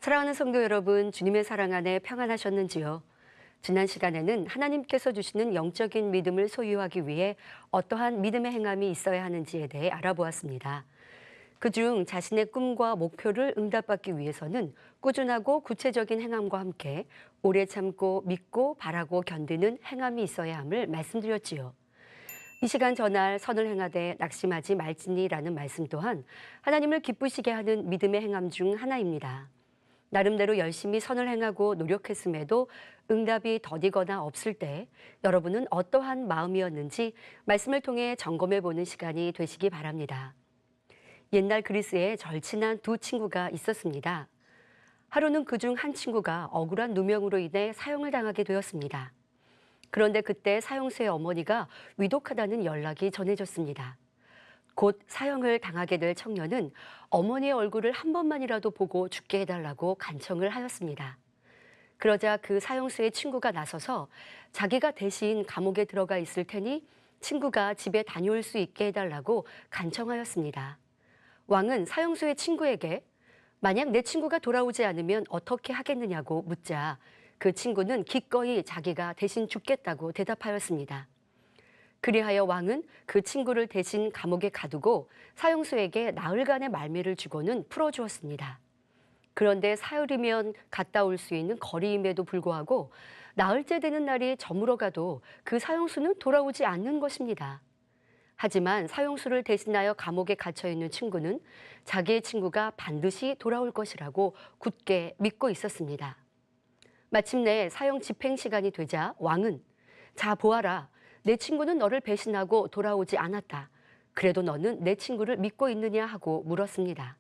사랑하는 성도 여러분, 주님의 사랑 안에 평안하셨는지요? 지난 시간에는 하나님께서 주시는 영적인 믿음을 소유하기 위해 어떠한 믿음의 행함이 있어야 하는지에 대해 알아보았습니다. 그중 자신의 꿈과 목표를 응답받기 위해서는 꾸준하고 구체적인 행함과 함께 오래 참고 믿고 바라고 견디는 행함이 있어야 함을 말씀드렸지요. 이 시간 전할 선을 행하되 낙심하지 말지니라는 말씀 또한 하나님을 기쁘시게 하는 믿음의 행함 중 하나입니다. 나름대로 열심히 선을 행하고 노력했음에도 응답이 더디거나 없을 때 여러분은 어떠한 마음이었는지 말씀을 통해 점검해 보는 시간이 되시기 바랍니다. 옛날 그리스에 절친한 두 친구가 있었습니다. 하루는 그중 한 친구가 억울한 누명으로 인해 사형을 당하게 되었습니다. 그런데 그때 사형수의 어머니가 위독하다는 연락이 전해졌습니다. 곧 사형을 당하게 될 청년은 어머니의 얼굴을 한 번만이라도 보고 죽게 해달라고 간청을 하였습니다. 그러자 그 사형수의 친구가 나서서 자기가 대신 감옥에 들어가 있을 테니 친구가 집에 다녀올 수 있게 해달라고 간청하였습니다. 왕은 사형수의 친구에게 만약 내 친구가 돌아오지 않으면 어떻게 하겠느냐고 묻자 그 친구는 기꺼이 자기가 대신 죽겠다고 대답하였습니다. 그리하여 왕은 그 친구를 대신 감옥에 가두고 사형수에게 나흘간의 말미를 주고는 풀어주었습니다. 그런데 사흘이면 갔다 올 수 있는 거리임에도 불구하고 나흘째 되는 날이 저물어가도 그 사형수는 돌아오지 않는 것입니다. 하지만 사형수를 대신하여 감옥에 갇혀있는 친구는 자기의 친구가 반드시 돌아올 것이라고 굳게 믿고 있었습니다. 마침내 사형 집행 시간이 되자 왕은 자 보아라. 내 친구는 너를 배신하고 돌아오지 않았다. 그래도 너는 내 친구를 믿고 있느냐 하고 물었습니다.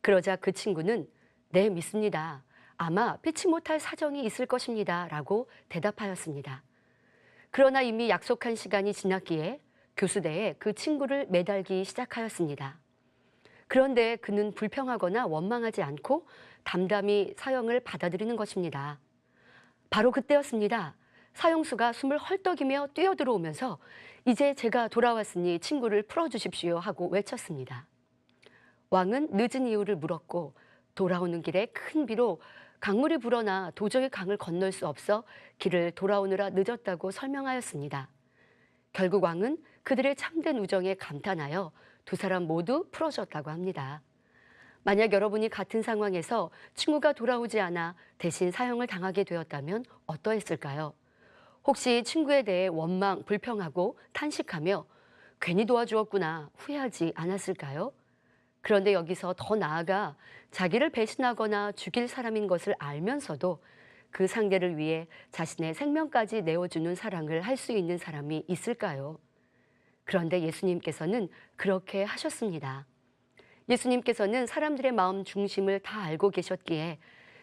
그러자 그 친구는 네, 믿습니다. 아마 피치 못할 사정이 있을 것입니다. 라고 대답하였습니다. 그러나 이미 약속한 시간이 지났기에 교수대에 그 친구를 매달기 시작하였습니다. 그런데 그는 불평하거나 원망하지 않고 담담히 사형을 받아들이는 것입니다. 바로 그때였습니다. 사형수가 숨을 헐떡이며 뛰어들어오면서 이제 제가 돌아왔으니 친구를 풀어주십시오 하고 외쳤습니다. 왕은 늦은 이유를 물었고 돌아오는 길에 큰 비로 강물이 불어나 도저히 강을 건널 수 없어 길을 돌아오느라 늦었다고 설명하였습니다. 결국 왕은 그들의 참된 우정에 감탄하여 두 사람 모두 풀어줬다고 합니다. 만약 여러분이 같은 상황에서 친구가 돌아오지 않아 대신 사형을 당하게 되었다면 어떠했을까요? 혹시 친구에 대해 원망, 불평하고 탄식하며 괜히 도와주었구나 후회하지 않았을까요? 그런데 여기서 더 나아가 자기를 배신하거나 죽일 사람인 것을 알면서도 그 상대를 위해 자신의 생명까지 내어주는 사랑을 할 수 있는 사람이 있을까요? 그런데 예수님께서는 그렇게 하셨습니다. 예수님께서는 사람들의 마음 중심을 다 알고 계셨기에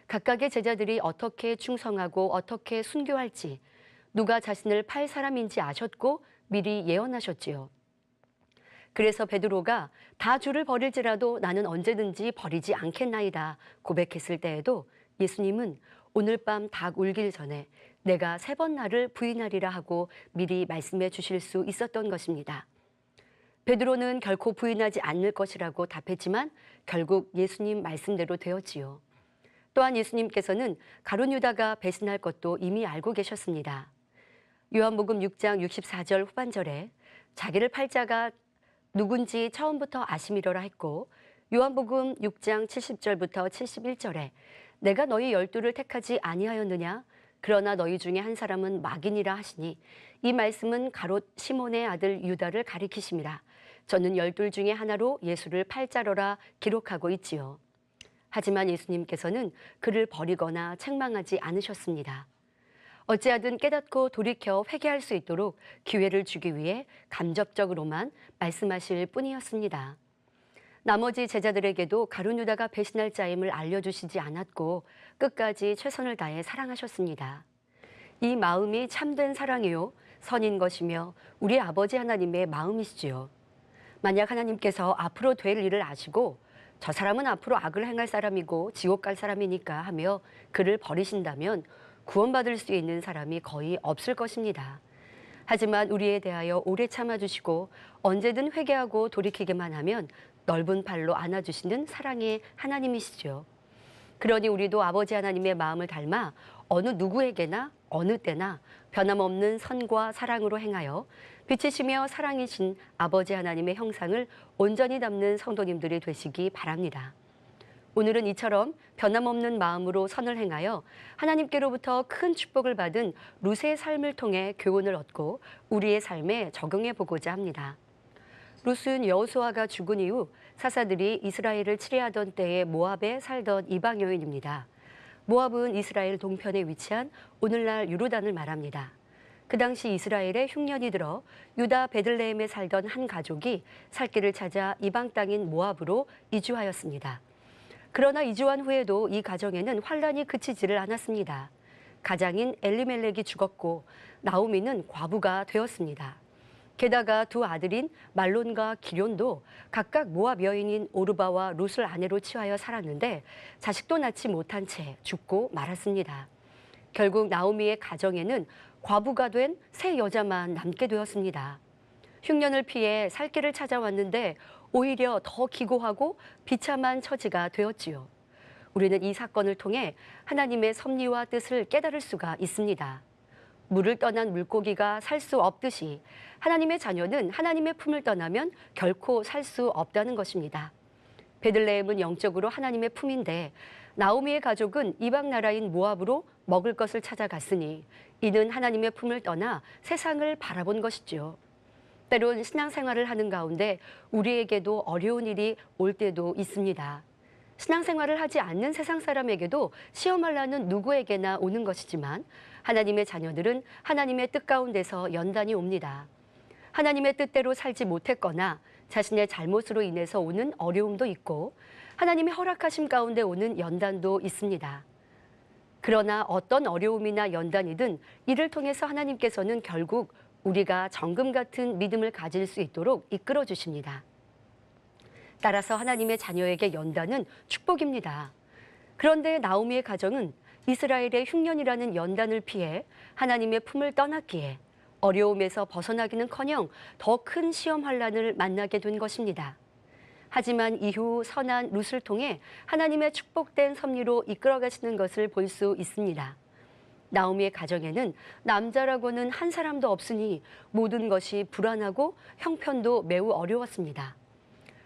각각의 제자들이 어떻게 충성하고 어떻게 순교할지 누가 자신을 팔 사람인지 아셨고 미리 예언하셨지요. 그래서 베드로가 다 주를 버릴지라도 나는 언제든지 버리지 않겠나이다 고백했을 때에도 예수님은 오늘 밤 닭 울길 전에 내가 3번 나를 부인하리라 하고 미리 말씀해 주실 수 있었던 것입니다. 베드로는 결코 부인하지 않을 것이라고 답했지만 결국 예수님 말씀대로 되었지요. 또한 예수님께서는 가룟 유다가 배신할 것도 이미 알고 계셨습니다. 요한복음 6장 64절 후반절에 자기를 팔 자가 누군지 처음부터 아심이러라 했고 요한복음 6장 70절부터 71절에 내가 너희 12를 택하지 아니하였느냐 그러나 너희 중에 한 사람은 마귀니라 하시니 이 말씀은 가롯 시몬의 아들 유다를 가리키심이라 저는 12 중에 하나로 예수를 팔 자로라 기록하고 있지요. 하지만 예수님께서는 그를 버리거나 책망하지 않으셨습니다. 어찌하든 깨닫고 돌이켜 회개할 수 있도록 기회를 주기 위해 간접적으로만 말씀하실 뿐이었습니다. 나머지 제자들에게도 가룟 유다가 배신할 자임을 알려주시지 않았고 끝까지 최선을 다해 사랑하셨습니다. 이 마음이 참된 사랑이요 선인 것이며 우리 아버지 하나님의 마음이시지요. 만약 하나님께서 앞으로 될 일을 아시고 저 사람은 앞으로 악을 행할 사람이고 지옥 갈 사람이니까 하며 그를 버리신다면 구원받을 수 있는 사람이 거의 없을 것입니다. 하지만 우리에 대하여 오래 참아주시고 언제든 회개하고 돌이키기만 하면 넓은 팔로 안아주시는 사랑의 하나님이시죠. 그러니 우리도 아버지 하나님의 마음을 닮아 어느 누구에게나 어느 때나 변함없는 선과 사랑으로 행하여 빛이시며 사랑이신 아버지 하나님의 형상을 온전히 담는 성도님들이 되시기 바랍니다. 오늘은 이처럼 변함없는 마음으로 선을 행하여 하나님께로부터 큰 축복을 받은 룻의 삶을 통해 교훈을 얻고 우리의 삶에 적용해 보고자 합니다. 룻은 여호수아가 죽은 이후 사사들이 이스라엘을 치리하던 때에 모압에 살던 이방 여인입니다. 모압은 이스라엘 동편에 위치한 오늘날 요르단을 말합니다. 그 당시 이스라엘에 흉년이 들어 유다 베들레헴에 살던 한 가족이 살 길을 찾아 이방 땅인 모압으로 이주하였습니다. 그러나 이주한 후에도 이 가정에는 환란이 그치지를 않았습니다. 가장인 엘리멜렉이 죽었고 나오미는 과부가 되었습니다. 게다가 두 아들인 말론과 기런도 각각 모압 여인인 오르바와 룻을 아내로 취하여 살았는데 자식도 낳지 못한 채 죽고 말았습니다. 결국 나오미의 가정에는 과부가 된 세 여자만 남게 되었습니다. 흉년을 피해 살 길을 찾아왔는데 오히려 더 기고하고 비참한 처지가 되었지요. 우리는 이 사건을 통해 하나님의 섭리와 뜻을 깨달을 수가 있습니다. 물을 떠난 물고기가 살 수 없듯이 하나님의 자녀는 하나님의 품을 떠나면 결코 살 수 없다는 것입니다. 베들레헴은 영적으로 하나님의 품인데 나오미의 가족은 이방 나라인 모압으로 먹을 것을 찾아갔으니 이는 하나님의 품을 떠나 세상을 바라본 것이죠. 때론 신앙생활을 하는 가운데 우리에게도 어려운 일이 올 때도 있습니다. 신앙생활을 하지 않는 세상 사람에게도 시험하려는 누구에게나 오는 것이지만 하나님의 자녀들은 하나님의 뜻 가운데서 연단이 옵니다. 하나님의 뜻대로 살지 못했거나 자신의 잘못으로 인해서 오는 어려움도 있고 하나님의 허락하심 가운데 오는 연단도 있습니다. 그러나 어떤 어려움이나 연단이든 이를 통해서 하나님께서는 결국 우리가 정금 같은 믿음을 가질 수 있도록 이끌어 주십니다. 따라서 하나님의 자녀에게 연단은 축복입니다. 그런데 나오미의 가정은 이스라엘의 흉년이라는 연단을 피해 하나님의 품을 떠났기에 어려움에서 벗어나기는커녕 더 큰 시험 환란을 만나게 된 것입니다. 하지만 이후 선한 룻을 통해 하나님의 축복된 섭리로 이끌어 가시는 것을 볼 수 있습니다. 나오미의 가정에는 남자라고는 한 사람도 없으니 모든 것이 불안하고 형편도 매우 어려웠습니다.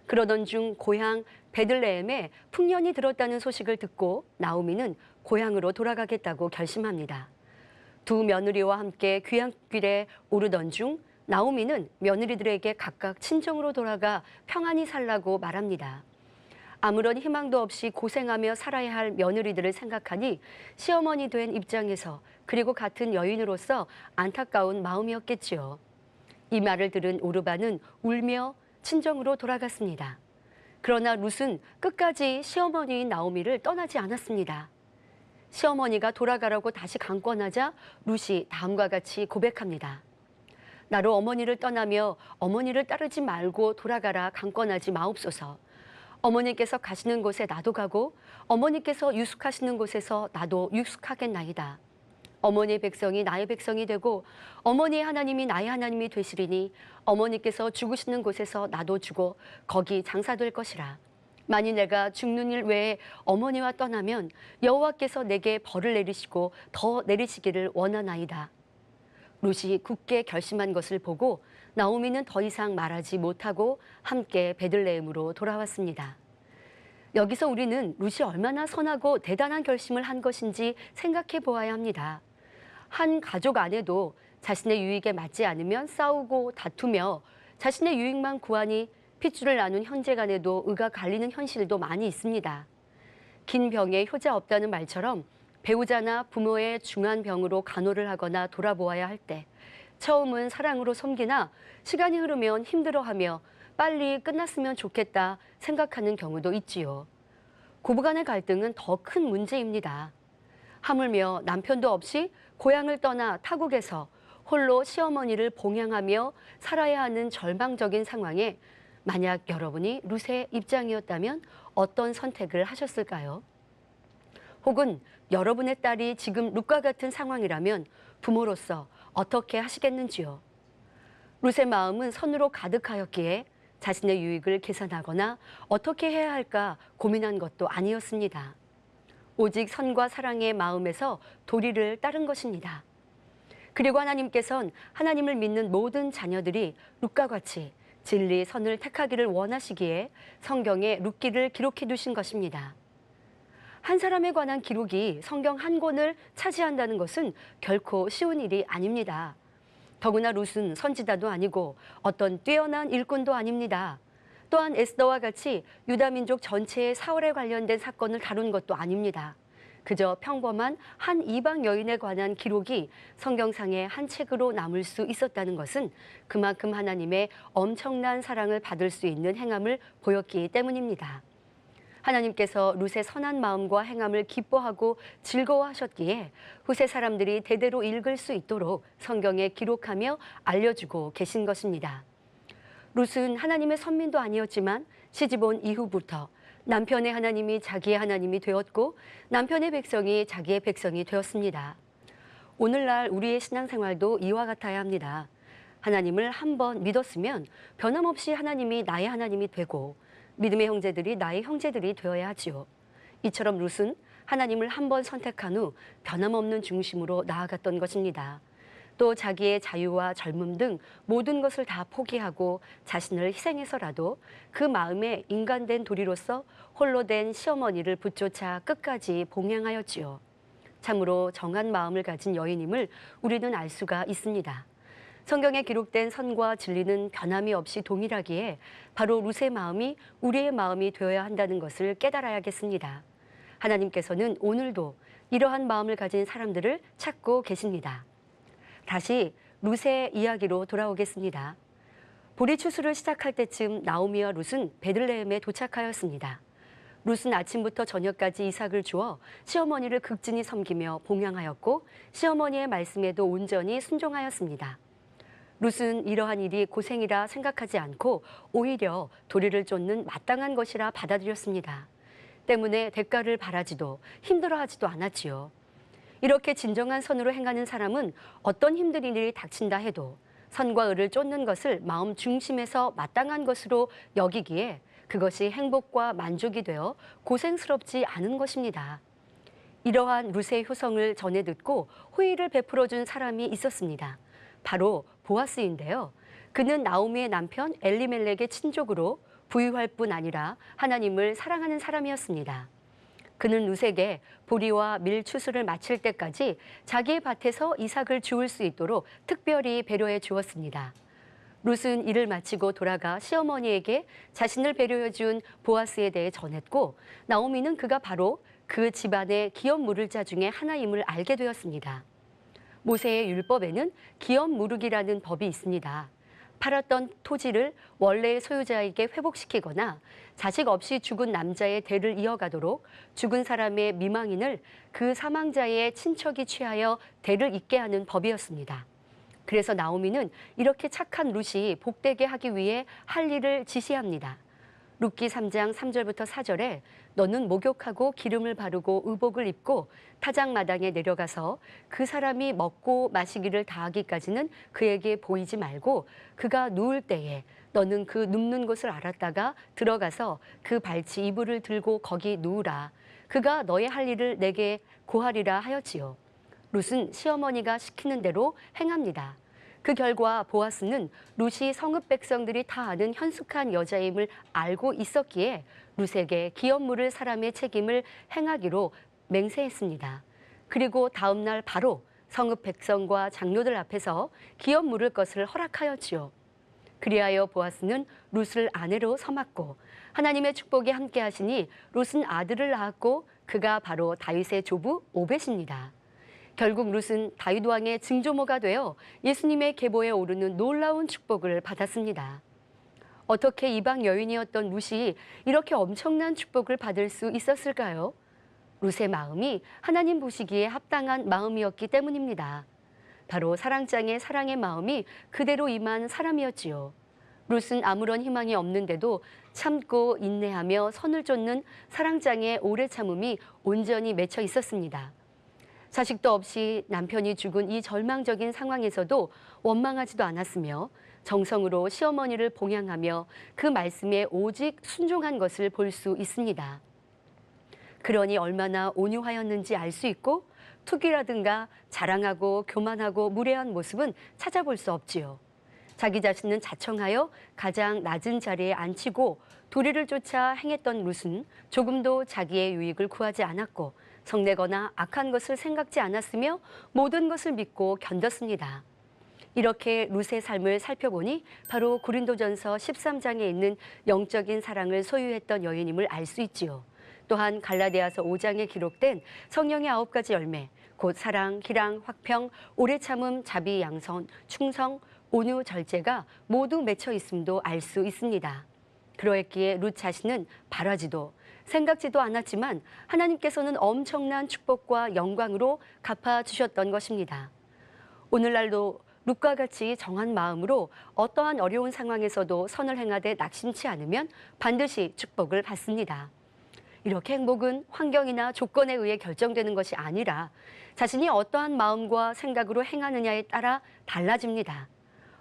그러던 중 고향 베들레헴에 풍년이 들었다는 소식을 듣고 나오미는 고향으로 돌아가겠다고 결심합니다. 두 며느리와 함께 귀향길에 오르던 중 나오미는 며느리들에게 각각 친정으로 돌아가 평안히 살라고 말합니다. 아무런 희망도 없이 고생하며 살아야 할 며느리들을 생각하니 시어머니 된 입장에서 그리고 같은 여인으로서 안타까운 마음이었겠지요. 이 말을 들은 오르바는 울며 친정으로 돌아갔습니다. 그러나 룻은 끝까지 시어머니인 나오미를 떠나지 않았습니다. 시어머니가 돌아가라고 다시 강권하자 룻이 다음과 같이 고백합니다. 나로 어머니를 떠나며 어머니를 따르지 말고 돌아가라 강권하지 마옵소서. 어머니께서 가시는 곳에 나도 가고 어머니께서 유숙하시는 곳에서 나도 유숙하겠나이다. 어머니의 백성이 나의 백성이 되고 어머니의 하나님이 나의 하나님이 되시리니 어머니께서 죽으시는 곳에서 나도 죽어 거기 장사될 것이라. 만일 내가 죽는 일 외에 어머니와 떠나면 여호와께서 내게 벌을 내리시고 더 내리시기를 원하나이다. 룻이 굳게 결심한 것을 보고 나오미는 더 이상 말하지 못하고 함께 베들레헴으로 돌아왔습니다. 여기서 우리는 룻이 얼마나 선하고 대단한 결심을 한 것인지 생각해 보아야 합니다. 한 가족 안에도 자신의 유익에 맞지 않으면 싸우고 다투며 자신의 유익만 구하니 핏줄을 나눈 형제 간에도 의가 갈리는 현실도 많이 있습니다. 긴 병에 효자 없다는 말처럼 배우자나 부모의 중한 병으로 간호를 하거나 돌아보아야 할 때 처음은 사랑으로 섬기나 시간이 흐르면 힘들어하며 빨리 끝났으면 좋겠다 생각하는 경우도 있지요. 고부간의 갈등은 더 큰 문제입니다. 하물며 남편도 없이 고향을 떠나 타국에서 홀로 시어머니를 봉양하며 살아야 하는 절망적인 상황에 만약 여러분이 룻의 입장이었다면 어떤 선택을 하셨을까요? 혹은 여러분의 딸이 지금 룻과 같은 상황이라면 부모로서 어떻게 하시겠는지요? 룻의 마음은 선으로 가득하였기에 자신의 유익을 계산하거나 어떻게 해야 할까 고민한 것도 아니었습니다. 오직 선과 사랑의 마음에서 도리를 따른 것입니다. 그리고 하나님께서는 하나님을 믿는 모든 자녀들이 룻과 같이 진리, 선을 택하기를 원하시기에 성경에 룻기를 기록해 두신 것입니다. 한 사람에 관한 기록이 성경 한 권을 차지한다는 것은 결코 쉬운 일이 아닙니다. 더구나 룻은 선지자도 아니고 어떤 뛰어난 일꾼도 아닙니다. 또한 에스더와 같이 유다 민족 전체의 사울에 관련된 사건을 다룬 것도 아닙니다. 그저 평범한 한 이방 여인에 관한 기록이 성경상의 한 책으로 남을 수 있었다는 것은 그만큼 하나님의 엄청난 사랑을 받을 수 있는 행함을 보였기 때문입니다. 하나님께서 룻의 선한 마음과 행함을 기뻐하고 즐거워하셨기에 후세 사람들이 대대로 읽을 수 있도록 성경에 기록하며 알려주고 계신 것입니다. 룻은 하나님의 선민도 아니었지만 시집온 이후부터 남편의 하나님이 자기의 하나님이 되었고 남편의 백성이 자기의 백성이 되었습니다. 오늘날 우리의 신앙생활도 이와 같아야 합니다. 하나님을 한번 믿었으면 변함없이 하나님이 나의 하나님이 되고 믿음의 형제들이 나의 형제들이 되어야 하지요. 이처럼 룻은 하나님을 한번 선택한 후 변함없는 중심으로 나아갔던 것입니다. 또 자기의 자유와 젊음 등 모든 것을 다 포기하고 자신을 희생해서라도 그 마음에 인간된 도리로서 홀로 된 시어머니를 붙쫓아 끝까지 봉양하였지요. 참으로 정한 마음을 가진 여인임을 우리는 알 수가 있습니다. 성경에 기록된 선과 진리는 변함이 없이 동일하기에 바로 룻의 마음이 우리의 마음이 되어야 한다는 것을 깨달아야겠습니다. 하나님께서는 오늘도 이러한 마음을 가진 사람들을 찾고 계십니다. 다시 룻의 이야기로 돌아오겠습니다. 보리 추수를 시작할 때쯤 나오미와 룻은 베들레헴에 도착하였습니다. 룻은 아침부터 저녁까지 이삭을 주어 시어머니를 극진히 섬기며 봉양하였고 시어머니의 말씀에도 온전히 순종하였습니다. 룻은 이러한 일이 고생이라 생각하지 않고 오히려 도리를 쫓는 마땅한 것이라 받아들였습니다. 때문에 대가를 바라지도 힘들어하지도 않았지요. 이렇게 진정한 선으로 행하는 사람은 어떤 힘든 일이 닥친다 해도 선과 의를 쫓는 것을 마음 중심에서 마땅한 것으로 여기기에 그것이 행복과 만족이 되어 고생스럽지 않은 것입니다. 이러한 룻의 효성을 전해 듣고 호의를 베풀어 준 사람이 있었습니다. 바로 보아스인데요. 그는 나오미의 남편 엘리멜렉의 친족으로 부유할 뿐 아니라 하나님을 사랑하는 사람이었습니다. 그는 룻에게 보리와 밀 추수를 마칠 때까지 자기의 밭에서 이삭을 주울 수 있도록 특별히 배려해 주었습니다. 룻은 일을 마치고 돌아가 시어머니에게 자신을 배려해 준 보아스에 대해 전했고 나오미는 그가 바로 그 집안의 기업 물을 자 중에 하나임을 알게 되었습니다. 모세의 율법에는 기업 무르기라는 법이 있습니다. 팔았던 토지를 원래의 소유자에게 회복시키거나 자식 없이 죽은 남자의 대를 이어가도록 죽은 사람의 미망인을 그 사망자의 친척이 취하여 대를 잇게 하는 법이었습니다. 그래서 나오미는 이렇게 착한 룻이 복되게 하기 위해 할 일을 지시합니다. 룻기 3장 3절부터 4절에 너는 목욕하고 기름을 바르고 의복을 입고 타작마당에 내려가서 그 사람이 먹고 마시기를 다하기까지는 그에게 보이지 말고 그가 누울 때에 너는 그 눕는 곳을 알았다가 들어가서 그 발치 이불을 들고 거기 누우라. 그가 너의 할 일을 내게 고하리라 하였지요. 룻은 시어머니가 시키는 대로 행합니다. 그 결과 보아스는 룻이 성읍 백성들이 다 아는 현숙한 여자임을 알고 있었기에 룻에게 기업 물을 사람의 책임을 행하기로 맹세했습니다. 그리고 다음 날 바로 성읍 백성과 장로들 앞에서 기업 물을 것을 허락하였지요. 그리하여 보아스는 룻을 아내로 삼았고 하나님의 축복이 함께 하시니 룻은 아들을 낳았고 그가 바로 다윗의 조부 오벳입니다. 결국 룻은 다윗 왕의 증조모가 되어 예수님의 계보에 오르는 놀라운 축복을 받았습니다. 어떻게 이방 여인이었던 룻이 이렇게 엄청난 축복을 받을 수 있었을까요? 룻의 마음이 하나님 보시기에 합당한 마음이었기 때문입니다. 바로 사랑장의 사랑의 마음이 그대로 임한 사람이었지요. 룻은 아무런 희망이 없는데도 참고 인내하며 선을 쫓는 사랑장의 오래 참음이 온전히 맺혀 있었습니다. 자식도 없이 남편이 죽은 이 절망적인 상황에서도 원망하지도 않았으며 정성으로 시어머니를 봉양하며 그 말씀에 오직 순종한 것을 볼 수 있습니다. 그러니 얼마나 온유하였는지 알 수 있고 투기라든가 자랑하고 교만하고 무례한 모습은 찾아볼 수 없지요. 자기 자신은 자청하여 가장 낮은 자리에 앉히고 도리를 쫓아 행했던 룻은 조금도 자기의 유익을 구하지 않았고 성내거나 악한 것을 생각지 않았으며 모든 것을 믿고 견뎠습니다. 이렇게 룻의 삶을 살펴보니 바로 고린도전서 13장에 있는 영적인 사랑을 소유했던 여인임을 알 수 있지요. 또한 갈라디아서 5장에 기록된 성령의 9가지 열매, 곧 사랑, 희랑, 화평, 오래 참음, 자비, 양선, 충성, 온유, 절제가 모두 맺혀 있음도 알 수 있습니다. 그러했기에 룻 자신은 바라지도 생각지도 않았지만 하나님께서는 엄청난 축복과 영광으로 갚아주셨던 것입니다. 오늘날도 룻과 같이 정한 마음으로 어떠한 어려운 상황에서도 선을 행하되 낙심치 않으면 반드시 축복을 받습니다. 이렇게 행복은 환경이나 조건에 의해 결정되는 것이 아니라 자신이 어떠한 마음과 생각으로 행하느냐에 따라 달라집니다.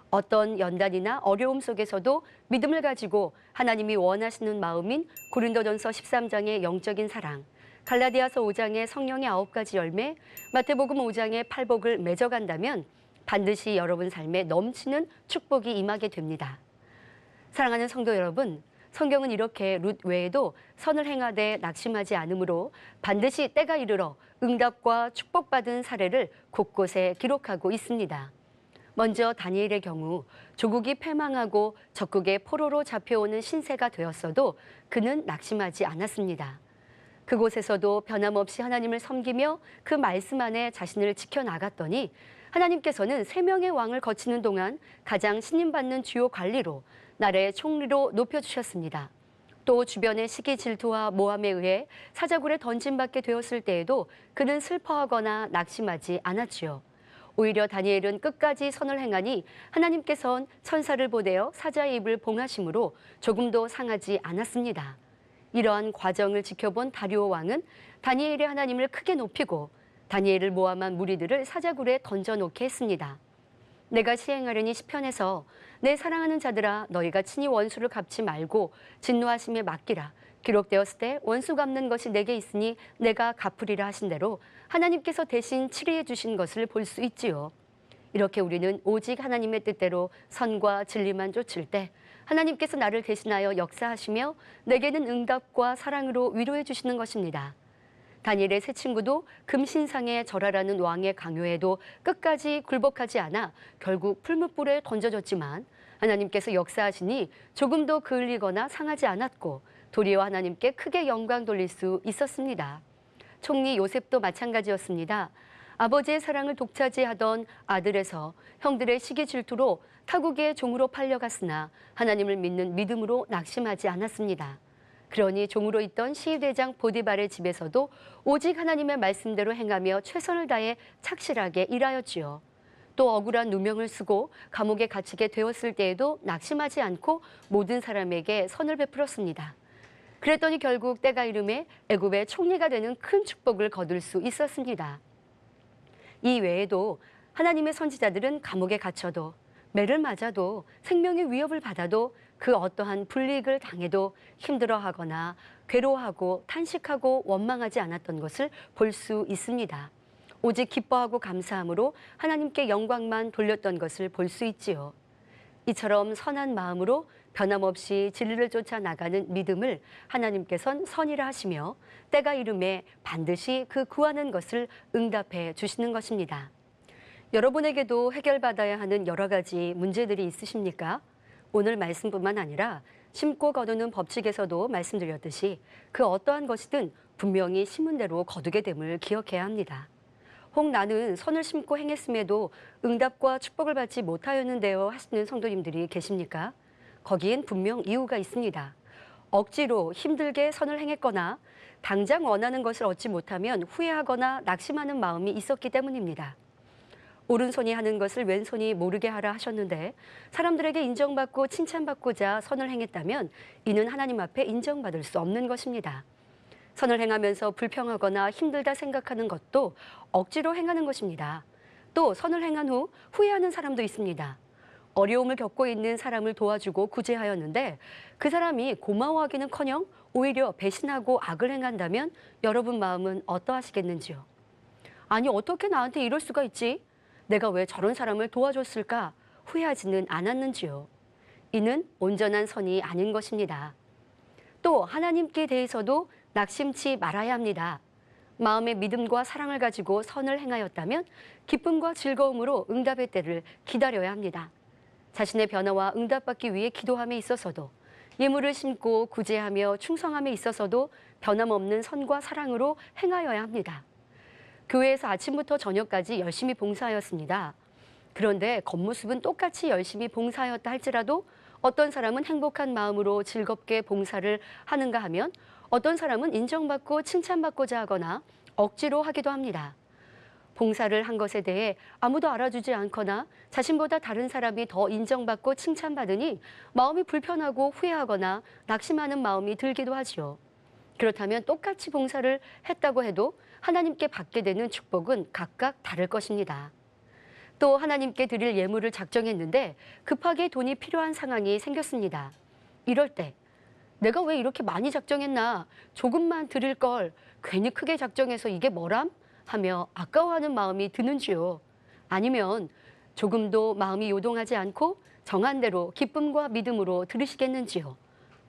어떤 연단이나 어려움 속에서도 믿음을 가지고 하나님이 원하시는 마음인 고린도전서 13장의 영적인 사랑, 갈라디아서 5장의 성령의 9가지 열매, 마태복음 5장의 팔복을 맺어간다면 반드시 여러분 삶에 넘치는 축복이 임하게 됩니다. 사랑하는 성도 여러분, 성경은 이렇게 룻 외에도 선을 행하되 낙심하지 않으므로 반드시 때가 이르러 응답과 축복받은 사례를 곳곳에 기록하고 있습니다. 먼저 다니엘의 경우 조국이 패망하고 적국의 포로로 잡혀오는 신세가 되었어도 그는 낙심하지 않았습니다. 그곳에서도 변함없이 하나님을 섬기며 그 말씀 안에 자신을 지켜나갔더니 하나님께서는 3명의 왕을 거치는 동안 가장 신임받는 주요 관리로 나라의 총리로 높여주셨습니다. 또 주변의 시기 질투와 모함에 의해 사자굴에 던짐받게 되었을 때에도 그는 슬퍼하거나 낙심하지 않았지요. 오히려 다니엘은 끝까지 선을 행하니 하나님께서는 천사를 보내어 사자의 입을 봉하심으로 조금도 상하지 않았습니다. 이러한 과정을 지켜본 다리오 왕은 다니엘의 하나님을 크게 높이고 다니엘을 모함한 무리들을 사자굴에 던져놓게 했습니다. 내가 시행하려니 시편에서 내 사랑하는 자들아 너희가 친히 원수를 갚지 말고 진노하심에 맡기라. 기록되었을 때 원수 갚는 것이 내게 있으니 내가 갚으리라 하신 대로 하나님께서 대신 치리해 주신 것을 볼 수 있지요. 이렇게 우리는 오직 하나님의 뜻대로 선과 진리만 쫓을 때 하나님께서 나를 대신하여 역사하시며 내게는 응답과 사랑으로 위로해 주시는 것입니다. 다니엘의 세 친구도 금신상에 절하라는 왕의 강요에도 끝까지 굴복하지 않아 결국 풀무불에 던져졌지만 하나님께서 역사하시니 조금도 그을리거나 상하지 않았고 도리어 하나님께 크게 영광 돌릴 수 있었습니다. 총리 요셉도 마찬가지였습니다. 아버지의 사랑을 독차지하던 아들에서 형들의 시기 질투로 타국의 종으로 팔려갔으나 하나님을 믿는 믿음으로 낙심하지 않았습니다. 그러니 종으로 있던 시위대장 보디발의 집에서도 오직 하나님의 말씀대로 행하며 최선을 다해 착실하게 일하였지요. 또 억울한 누명을 쓰고 감옥에 갇히게 되었을 때에도 낙심하지 않고 모든 사람에게 선을 베풀었습니다. 그랬더니 결국 때가 이름에 애굽의 총리가 되는 큰 축복을 거둘 수 있었습니다. 이 외에도 하나님의 선지자들은 감옥에 갇혀도 매를 맞아도 생명의 위협을 받아도 그 어떠한 불이익을 당해도 힘들어하거나 괴로워하고 탄식하고 원망하지 않았던 것을 볼 수 있습니다. 오직 기뻐하고 감사함으로 하나님께 영광만 돌렸던 것을 볼 수 있지요. 이처럼 선한 마음으로 변함없이 진리를 쫓아 나가는 믿음을 하나님께선 선이라 하시며 때가 이름에 반드시 그 구하는 것을 응답해 주시는 것입니다. 여러분에게도 해결받아야 하는 여러 가지 문제들이 있으십니까? 오늘 말씀뿐만 아니라 심고 거두는 법칙에서도 말씀드렸듯이 그 어떠한 것이든 분명히 심은 대로 거두게 됨을 기억해야 합니다. 혹 나는 선을 심고 행했음에도 응답과 축복을 받지 못하였는데요 하시는 성도님들이 계십니까? 거기엔 분명 이유가 있습니다. 억지로 힘들게 선을 행했거나 당장 원하는 것을 얻지 못하면 후회하거나 낙심하는 마음이 있었기 때문입니다. 오른손이 하는 것을 왼손이 모르게 하라 하셨는데 사람들에게 인정받고 칭찬받고자 선을 행했다면 이는 하나님 앞에 인정받을 수 없는 것입니다. 선을 행하면서 불평하거나 힘들다 생각하는 것도 억지로 행하는 것입니다. 또 선을 행한 후 후회하는 사람도 있습니다. 어려움을 겪고 있는 사람을 도와주고 구제하였는데 그 사람이 고마워하기는커녕 오히려 배신하고 악을 행한다면 여러분 마음은 어떠하시겠는지요? 아니, 어떻게 나한테 이럴 수가 있지? 내가 왜 저런 사람을 도와줬을까? 후회하지는 않았는지요? 이는 온전한 선이 아닌 것입니다. 또 하나님께 대해서도 낙심치 말아야 합니다. 마음의 믿음과 사랑을 가지고 선을 행하였다면 기쁨과 즐거움으로 응답의 때를 기다려야 합니다. 자신의 변화와 응답받기 위해 기도함에 있어서도, 예물을 심고 구제하며 충성함에 있어서도 변함없는 선과 사랑으로 행하여야 합니다. 교회에서 아침부터 저녁까지 열심히 봉사하였습니다. 그런데 겉모습은 똑같이 열심히 봉사하였다 할지라도 어떤 사람은 행복한 마음으로 즐겁게 봉사를 하는가 하면 어떤 사람은 인정받고 칭찬받고자 하거나 억지로 하기도 합니다. 봉사를 한 것에 대해 아무도 알아주지 않거나 자신보다 다른 사람이 더 인정받고 칭찬받으니 마음이 불편하고 후회하거나 낙심하는 마음이 들기도 하지요. 그렇다면 똑같이 봉사를 했다고 해도 하나님께 받게 되는 축복은 각각 다를 것입니다. 또 하나님께 드릴 예물을 작정했는데 급하게 돈이 필요한 상황이 생겼습니다. 이럴 때 내가 왜 이렇게 많이 작정했나? 조금만 드릴 걸 괜히 크게 작정해서 이게 뭐람? 하며 아까워하는 마음이 드는지요? 아니면 조금도 마음이 요동하지 않고 정한 대로 기쁨과 믿음으로 들으시겠는지요?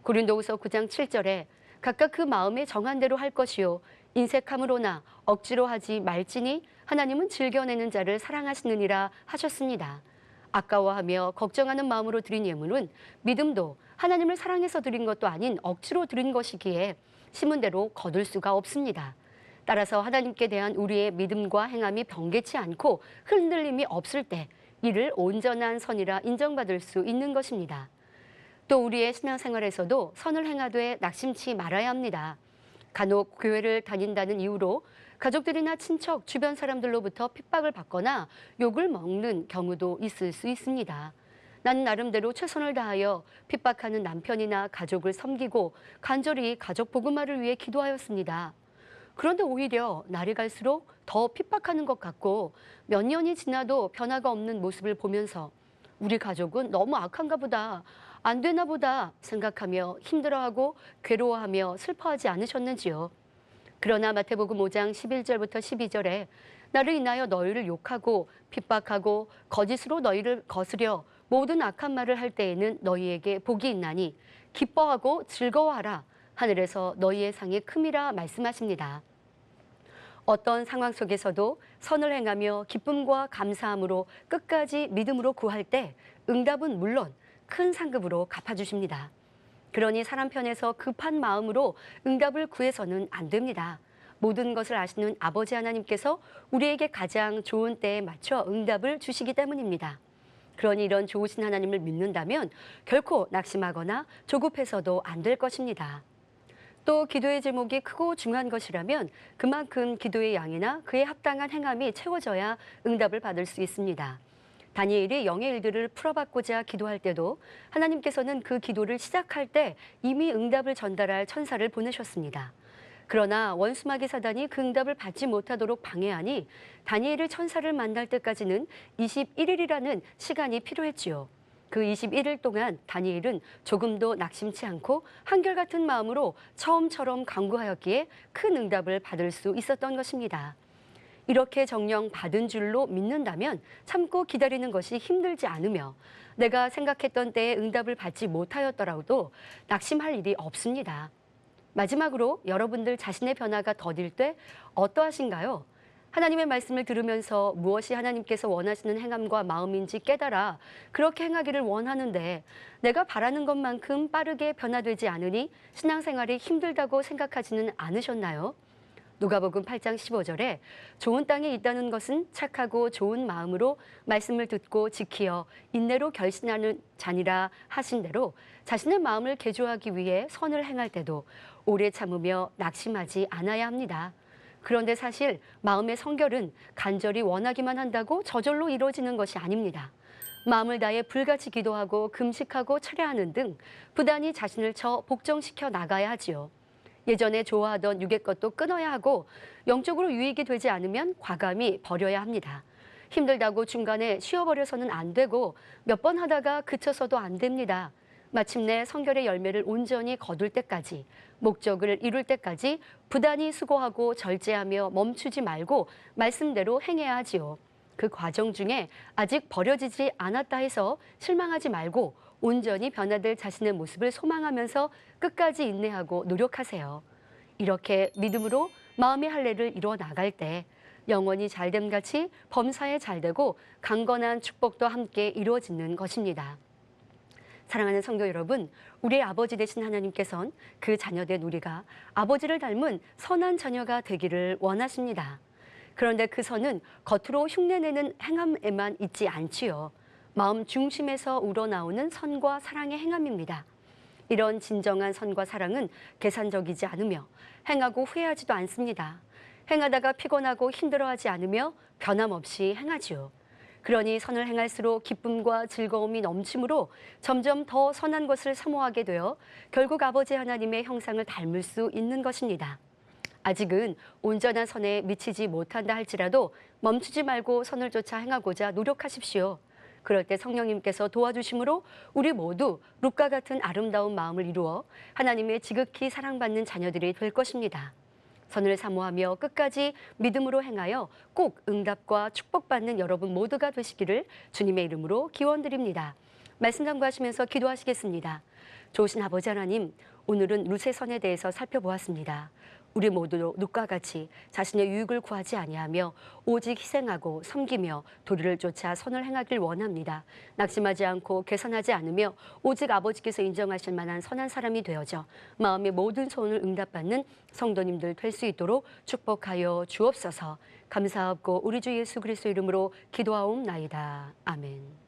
고린도후서 9장 7절에 각각 그 마음에 정한 대로 할 것이요 인색함으로나 억지로 하지 말지니 하나님은 즐겨내는 자를 사랑하시느니라 하셨습니다. 아까워하며 걱정하는 마음으로 드린 예물은 믿음도 하나님을 사랑해서 드린 것도 아닌 억지로 드린 것이기에 심은 대로 거둘 수가 없습니다. 따라서 하나님께 대한 우리의 믿음과 행함이 변개치 않고 흔들림이 없을 때 이를 온전한 선이라 인정받을 수 있는 것입니다. 또 우리의 신앙생활에서도 선을 행하되 낙심치 말아야 합니다. 간혹 교회를 다닌다는 이유로 가족들이나 친척, 주변 사람들로부터 핍박을 받거나 욕을 먹는 경우도 있을 수 있습니다. 나는 나름대로 최선을 다하여 핍박하는 남편이나 가족을 섬기고 간절히 가족 복음화를 위해 기도하였습니다. 그런데 오히려 날이 갈수록 더 핍박하는 것 같고 몇 년이 지나도 변화가 없는 모습을 보면서 우리 가족은 너무 악한가 보다, 안 되나 보다 생각하며 힘들어하고 괴로워하며 슬퍼하지 않으셨는지요? 그러나 마태복음 5장 11절부터 12절에 나를 인하여 너희를 욕하고 핍박하고 거짓으로 너희를 거스려 모든 악한 말을 할 때에는 너희에게 복이 있나니 기뻐하고 즐거워하라. 하늘에서 너희의 상이 큼이라 말씀하십니다. 어떤 상황 속에서도 선을 행하며 기쁨과 감사함으로 끝까지 믿음으로 구할 때 응답은 물론 큰 상급으로 갚아주십니다. 그러니 사람 편에서 급한 마음으로 응답을 구해서는 안 됩니다. 모든 것을 아시는 아버지 하나님께서 우리에게 가장 좋은 때에 맞춰 응답을 주시기 때문입니다. 그러니 이런 좋으신 하나님을 믿는다면 결코 낙심하거나 조급해서도 안 될 것입니다. 또 기도의 제목이 크고 중요한 것이라면 그만큼 기도의 양이나 그에 합당한 행함이 채워져야 응답을 받을 수 있습니다. 다니엘이 영의 일들을 풀어받고자 기도할 때도 하나님께서는 그 기도를 시작할 때 이미 응답을 전달할 천사를 보내셨습니다. 그러나 원수마귀 사단이 그 응답을 받지 못하도록 방해하니 다니엘이 천사를 만날 때까지는 21일이라는 시간이 필요했지요. 그 21일 동안 다니엘은 조금도 낙심치 않고 한결같은 마음으로 처음처럼 간구하였기에 큰 응답을 받을 수 있었던 것입니다. 이렇게 정령 받은 줄로 믿는다면 참고 기다리는 것이 힘들지 않으며 내가 생각했던 때에 응답을 받지 못하였더라도 낙심할 일이 없습니다. 마지막으로 여러분들 자신의 변화가 더딜 때 어떠하신가요? 하나님의 말씀을 들으면서 무엇이 하나님께서 원하시는 행함과 마음인지 깨달아 그렇게 행하기를 원하는데 내가 바라는 것만큼 빠르게 변화되지 않으니 신앙생활이 힘들다고 생각하지는 않으셨나요? 누가복음 8장 15절에 좋은 땅에 있다는 것은 착하고 좋은 마음으로 말씀을 듣고 지키어 인내로 결신하는 자니라 하신 대로 자신의 마음을 개조하기 위해 선을 행할 때도 오래 참으며 낙심하지 않아야 합니다. 그런데 사실 마음의 성결은 간절히 원하기만 한다고 저절로 이루어지는 것이 아닙니다. 마음을 다해 불같이 기도하고 금식하고 철야하는 등 부단히 자신을 복종시켜 나가야 하지요. 예전에 좋아하던 육의 것도 끊어야 하고 영적으로 유익이 되지 않으면 과감히 버려야 합니다. 힘들다고 중간에 쉬어버려서는 안 되고 몇 번 하다가 그쳐서도 안 됩니다. 마침내 성결의 열매를 온전히 거둘 때까지, 목적을 이룰 때까지 부단히 수고하고 절제하며 멈추지 말고 말씀대로 행해야 하지요. 그 과정 중에 아직 버려지지 않았다 해서 실망하지 말고 온전히 변화될 자신의 모습을 소망하면서 끝까지 인내하고 노력하세요. 이렇게 믿음으로 마음의 할례를 이루어 나갈 때 영원히 잘됨같이 범사에 잘되고 강건한 축복도 함께 이루어지는 것입니다. 사랑하는 성도 여러분, 우리의 아버지 되신 하나님께서는 그 자녀된 우리가 아버지를 닮은 선한 자녀가 되기를 원하십니다. 그런데 그 선은 겉으로 흉내내는 행함에만 있지 않지요. 마음 중심에서 우러나오는 선과 사랑의 행함입니다. 이런 진정한 선과 사랑은 계산적이지 않으며 행하고 후회하지도 않습니다. 행하다가 피곤하고 힘들어하지 않으며 변함없이 행하지요. 그러니 선을 행할수록 기쁨과 즐거움이 넘치므로 점점 더 선한 것을 사모하게 되어 결국 아버지 하나님의 형상을 닮을 수 있는 것입니다. 아직은 온전한 선에 미치지 못한다 할지라도 멈추지 말고 선을 쫓아 행하고자 노력하십시오. 그럴 때 성령님께서 도와주심으로 우리 모두 룻과 같은 아름다운 마음을 이루어 하나님의 지극히 사랑받는 자녀들이 될 것입니다. 선을 사모하며 끝까지 믿음으로 행하여 꼭 응답과 축복받는 여러분 모두가 되시기를 주님의 이름으로 기원드립니다. 말씀 참고하시면서 기도하시겠습니다. 좋으신 아버지 하나님, 오늘은 룻의 선에 대해서 살펴보았습니다. 우리 모두 룻과 같이 자신의 유익을 구하지 아니하며 오직 희생하고 섬기며 도리를 쫓아 선을 행하길 원합니다. 낙심하지 않고 개선하지 않으며 오직 아버지께서 인정하실 만한 선한 사람이 되어져 마음의 모든 소원을 응답받는 성도님들 될 수 있도록 축복하여 주옵소서. 감사하고 우리 주 예수 그리스도 이름으로 기도하옵나이다. 아멘.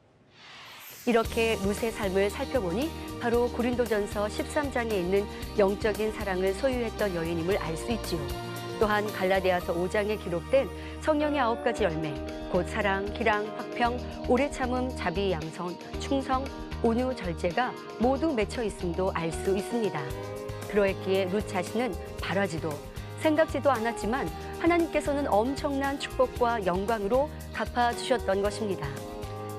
이렇게 룻의 삶을 살펴보니 바로 고린도전서 13장에 있는 영적인 사랑을 소유했던 여인임을 알 수 있지요. 또한 갈라디아서 5장에 기록된 성령의 9가지 열매, 곧 사랑, 기랑, 화평, 오래 참음, 자비, 양선, 충성, 온유, 절제가 모두 맺혀 있음도 알 수 있습니다. 그러했기에 룻 자신은 바라지도 생각지도 않았지만 하나님께서는 엄청난 축복과 영광으로 갚아주셨던 것입니다.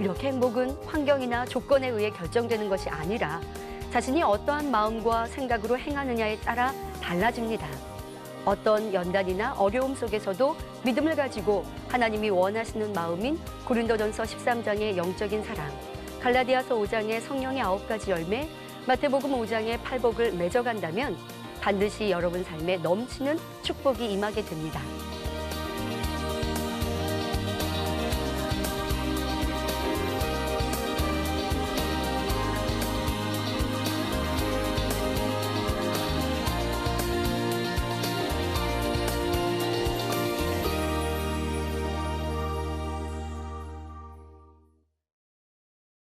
이렇게 행복은 환경이나 조건에 의해 결정되는 것이 아니라 자신이 어떠한 마음과 생각으로 행하느냐에 따라 달라집니다. 어떤 연단이나 어려움 속에서도 믿음을 가지고 하나님이 원하시는 마음인 고린도전서 13장의 영적인 사랑, 갈라디아서 5장의 성령의 9가지 열매, 마태복음 5장의 팔복을 맺어간다면 반드시 여러분 삶에 넘치는 축복이 임하게 됩니다.